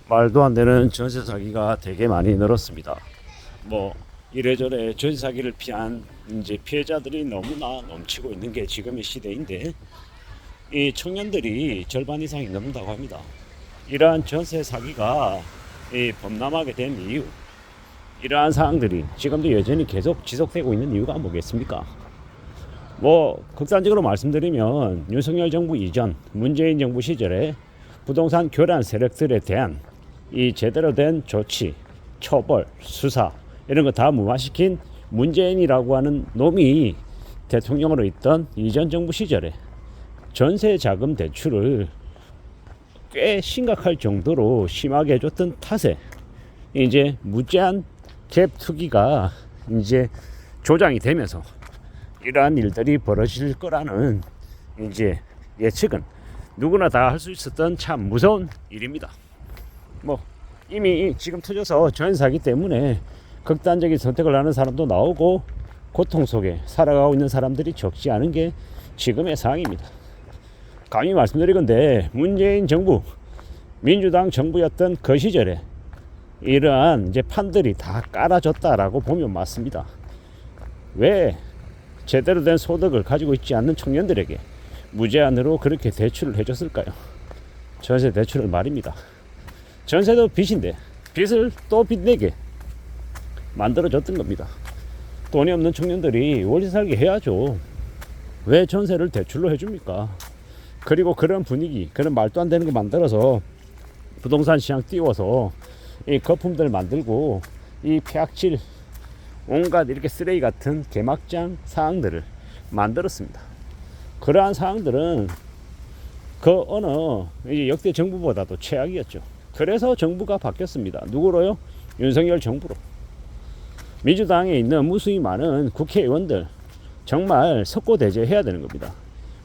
말도 안 되는 전세 사기가 되게 많이 늘었습니다. 뭐 이래저래 전세 사기를 피한 이제 피해자들이 너무나 넘치고 있는 게 지금의 시대인데, 이 청년들이 절반 이상이 넘는다고 합니다. 이러한 전세 사기가 범람하게 된 이유, 이러한 사항들이 지금도 여전히 계속 지속되고 있는 이유가 뭐겠습니까? 뭐 극단적으로 말씀드리면 윤석열 정부 이전 문재인 정부 시절에 부동산 교란 세력들에 대한 이 제대로 된 조치, 처벌, 수사 이런 거 다 무마시킨 문재인이라고 하는 놈이 대통령으로 있던 이전 정부 시절에 전세 자금 대출을 꽤 심각할 정도로 심하게 해줬던 탓에 이제 무제한 갭 투기가 이제 조장이 되면서 이러한 일들이 벌어질 거라는 이제 예측은 누구나 다 할 수 있었던 참 무서운 일입니다. 뭐 이미 지금 터져서 전세 사기 때문에 극단적인 선택을 하는 사람도 나오고 고통 속에 살아가고 있는 사람들이 적지 않은 게 지금의 상황입니다. 감히 말씀드리건대 문재인 정부, 민주당 정부였던 그 시절에 이러한 이제 판들이 다 깔아졌다라고 보면 맞습니다. 왜 제대로 된 소득을 가지고 있지 않는 청년들에게 무제한으로 그렇게 대출을 해줬을까요? 전세 대출을 말입니다. 전세도 빚인데 빚을 또 빚내게 만들어줬던 겁니다. 돈이 없는 청년들이 월세 살게 해야죠. 왜 전세를 대출로 해줍니까? 그리고 그런 분위기, 그런 말도 안 되는 거 만들어서 부동산 시장 띄워서 이 거품들 만들고 이 폐악질 온갖 이렇게 쓰레기 같은 개막장 사항들을 만들었습니다. 그러한 사항들은 그 어느 역대 정부보다도 최악이었죠. 그래서 정부가 바뀌었습니다. 누구로요? 윤석열 정부로. 민주당에 있는 무수히 많은 국회의원들 정말 석고대죄해야 되는 겁니다.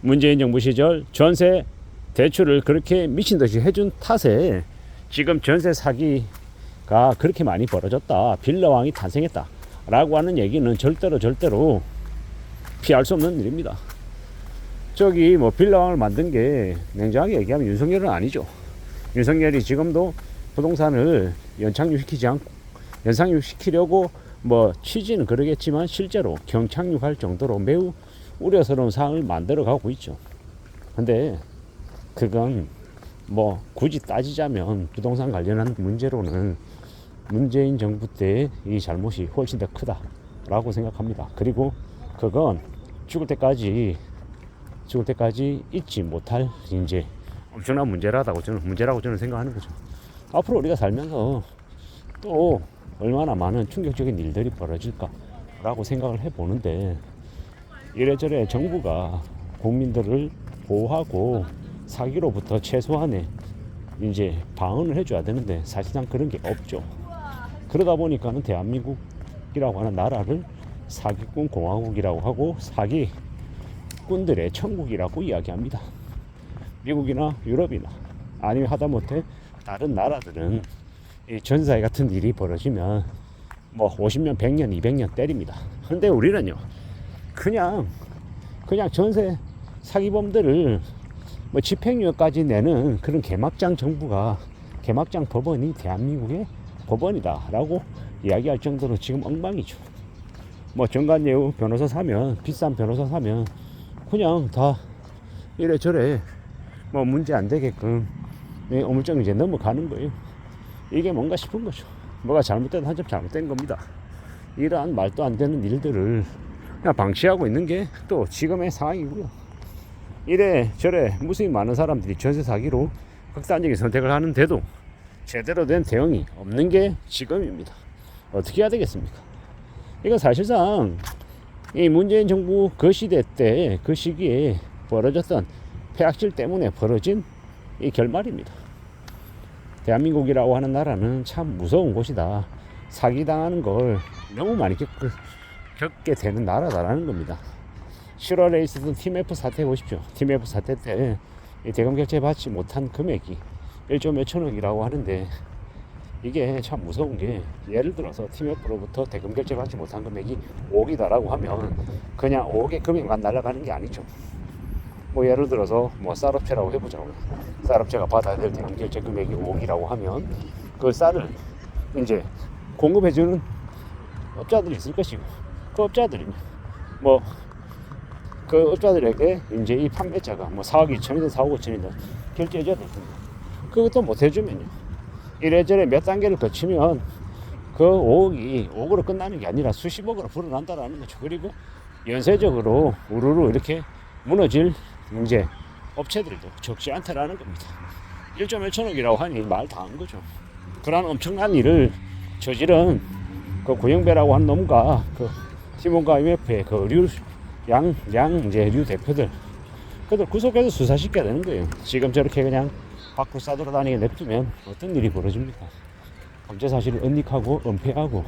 문재인 정부 시절 전세 대출을 그렇게 미친 듯이 해준 탓에 지금 전세 사기가 그렇게 많이 벌어졌다, 빌라왕이 탄생했다 라고 하는 얘기는 절대로 피할 수 없는 일입니다. 저기 뭐 빌라왕을 만든 게 냉정하게 얘기하면 윤석열은 아니죠. 윤석열이 지금도 부동산을 연착륙시키려고 뭐 취지는 그러겠지만 실제로 경착륙할 정도로 매우 우려스러운 상황을 만들어 가고 있죠. 근데 그건 뭐 굳이 따지자면 부동산 관련한 문제로는 문재인 정부 때의 이 잘못이 훨씬 더 크다라고 생각합니다. 그리고 그건 죽을 때까지 잊지 못할 이제 엄청난 문제라고 저는 생각하는 거죠. 앞으로 우리가 살면서 또 얼마나 많은 충격적인 일들이 벌어질까라고 생각을 해보는데, 이래저래 정부가 국민들을 보호하고 사기로부터 최소한의 이제 방어를 해줘야 되는데 사실상 그런 게 없죠. 그러다 보니까는 대한민국이라고 하는 나라를 사기꾼 공화국이라고 하고 사기꾼들의 천국이라고 이야기합니다. 미국이나 유럽이나 아니면 하다못해 다른 나라들은 이 전사회 같은 일이 벌어지면 뭐 50년, 100년, 200년 때립니다. 근데 우리는요, 그냥 전세 사기범들을 뭐 집행유예까지 내는 그런 개막장 법원이 대한민국의 법원이다라고 이야기할 정도로 지금 엉망이죠. 뭐 정관예우 변호사 사면, 비싼 변호사 사면 그냥 다 이래저래 뭐 문제 안 되게끔 어물쩡 이제 넘어가는 거예요. 이게 뭔가 싶은 거죠. 뭐가 잘못된 한 점 잘못된 겁니다. 이러한 말도 안 되는 일들을 그냥 방치하고 있는 게 또 지금의 상황이고요. 이래 저래 무수히 많은 사람들이 전세 사기로 극단적인 선택을 하는데도 제대로 된 대응이 없는 게 지금입니다. 어떻게 해야 되겠습니까? 이건 사실상 이 문재인 정부 그 시대 때 그 시기에 벌어졌던 폐악질 때문에 벌어진 이 결말입니다. 대한민국이라고 하는 나라는 참 무서운 곳이다. 사기당하는 걸 너무 많이 겪게 되는 나라다라는 겁니다. 7월에 있었던 TMF 사태 보십시오. TMF 사태 때 대금 결제 받지 못한 금액이 1조 몇천억이라고 하는데, 이게 참 무서운 게 예를 들어서 TMF로부터 대금 결제 받지 못한 금액이 5억이다라고 하면 그냥 5억의 금액만 날아가는 게 아니죠. 뭐 예를 들어서 뭐 쌀업체라고 해보자고요. 쌀업체가 받아야 될 대금 결제 금액이 5억이라고 하면 그 쌀을 이제 공급해주는 업자들이 있을 것이고, 그 업자들이 뭐 그 업자들에게 이제 이 판매자가 뭐 4억 2천이든 4억 5천이든 결제해줘야 됩니다. 그것도 못 해주면요, 이래저래 몇 단계를 거치면 그 5억으로 끝나는 게 아니라 수십억으로 불어난다라는 거죠. 그리고 연쇄적으로 우르르 이렇게 무너질 이제 업체들도 적지 않다라는 겁니다. 1.1천억이라고 하니 말 다 한 거죠. 그런 엄청난 일을 저지른 그 구영배라고 한 놈과 그 팀원과 IMF의 그 이제 류 대표들, 그들 구속해서 수사시켜야 되는 거예요. 지금 저렇게 그냥 밖으로 싸돌아다니게 냅두면 어떤 일이 벌어집니까? 범죄 사실을 은닉하고 은폐하고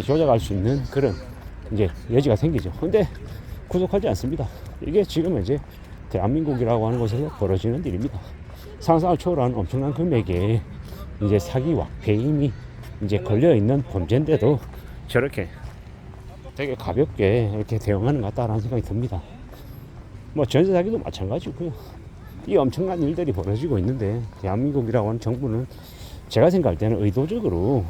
조작할 수 있는 그런 이제 여지가 생기죠. 근데 구속하지 않습니다. 이게 지금 이제 대한민국이라고 하는 곳에서 벌어지는 일입니다. 상상을 초월하는 엄청난 금액의 이제 사기와 배임이 이제 걸려 있는 범죄인데도 저렇게 되게 가볍게 이렇게 대응하는 것 같다라는 생각이 듭니다. 뭐 전세 사기도 마찬가지고요. 이 엄청난 일들이 벌어지고 있는데 대한민국이라고 하는 정부는 제가 생각할 때는 의도적으로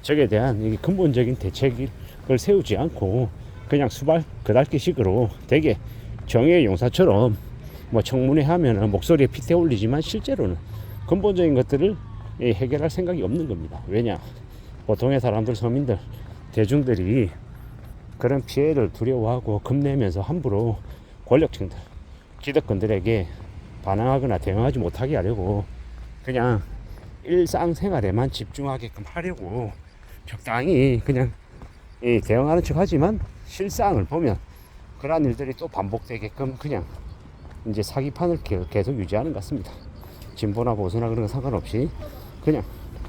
저에 대한 이 근본적인 대책을 세우지 않고 그냥 수발 그달기식으로 되게 정의의 용사처럼 뭐 청문회 하면은 목소리에 핏대 올리지만 실제로는 근본적인 것들을 해결할 생각이 없는 겁니다. 왜냐? 보통의 사람들, 서민들, 대중들이 그런 피해를 두려워하고 겁내면서 함부로 권력층들, 기득권들에게 반항하거나 대응하지 못하게 하려고 그냥 일상생활에만 집중하게끔 하려고 적당히 그냥 대응하는 척 하지만 실상을 보면 그러한 일들이 또 반복되게끔 그냥 이제 사기판을 계속 유지하는 것 같습니다. 진보나 보수나 그런 거 상관없이 그냥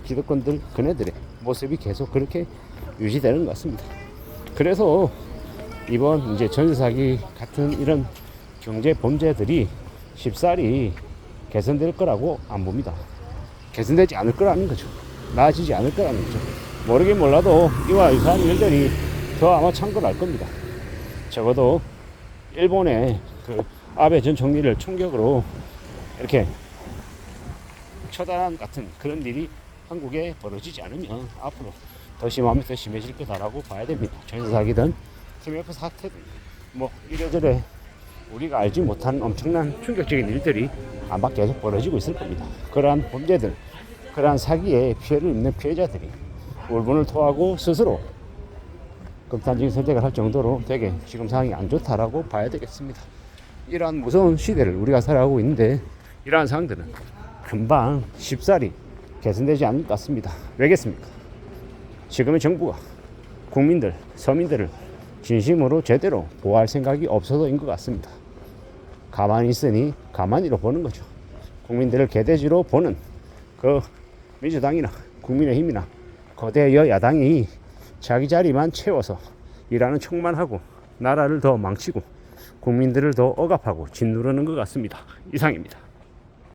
기득권들 그네들의 모습이 계속 그렇게 유지되는 것 같습니다. 그래서 이번 이제 전세 사기 같은 이런 경제 범죄들이 쉽사리 개선될 거라고 안 봅니다. 개선되지 않을 거라는 거죠. 나아지지 않을 거라는 거죠. 모르긴 몰라도 이와 유사한 일들이 더 아마 창궐할 겁니다. 적어도 일본의 그 아베 전 총리를 총격으로 이렇게 처단한 같은 그런 일이 한국에 벌어지지 않으면 앞으로 더 심하면 더 심해질 거다라고 봐야 됩니다. 전세 사기든 TMF 사태든 뭐 이래저래 우리가 알지 못한 엄청난 충격적인 일들이 아마 계속 벌어지고 있을 겁니다. 그러한 범죄들, 그러한 사기에 피해를 입는 피해자들이 울분을 토하고 스스로 극단적인 선택을 할 정도로 되게 지금 상황이 안 좋다라고 봐야 되겠습니다. 이러한 무서운 시대를 우리가 살아가고 있는데 이러한 상황들은 금방 쉽사리 개선되지 않을 것 같습니다. 왜겠습니까? 지금의 정부가 국민들, 서민들을 진심으로 제대로 보호할 생각이 없어서인 것 같습니다. 가만히 있으니 가만히로 보는 거죠. 국민들을 개돼지로 보는 그 민주당이나 국민의힘이나 거대 여야당이 자기 자리만 채워서 일하는 척만 하고 나라를 더 망치고 국민들을 더 억압하고 짓누르는 것 같습니다. 이상입니다.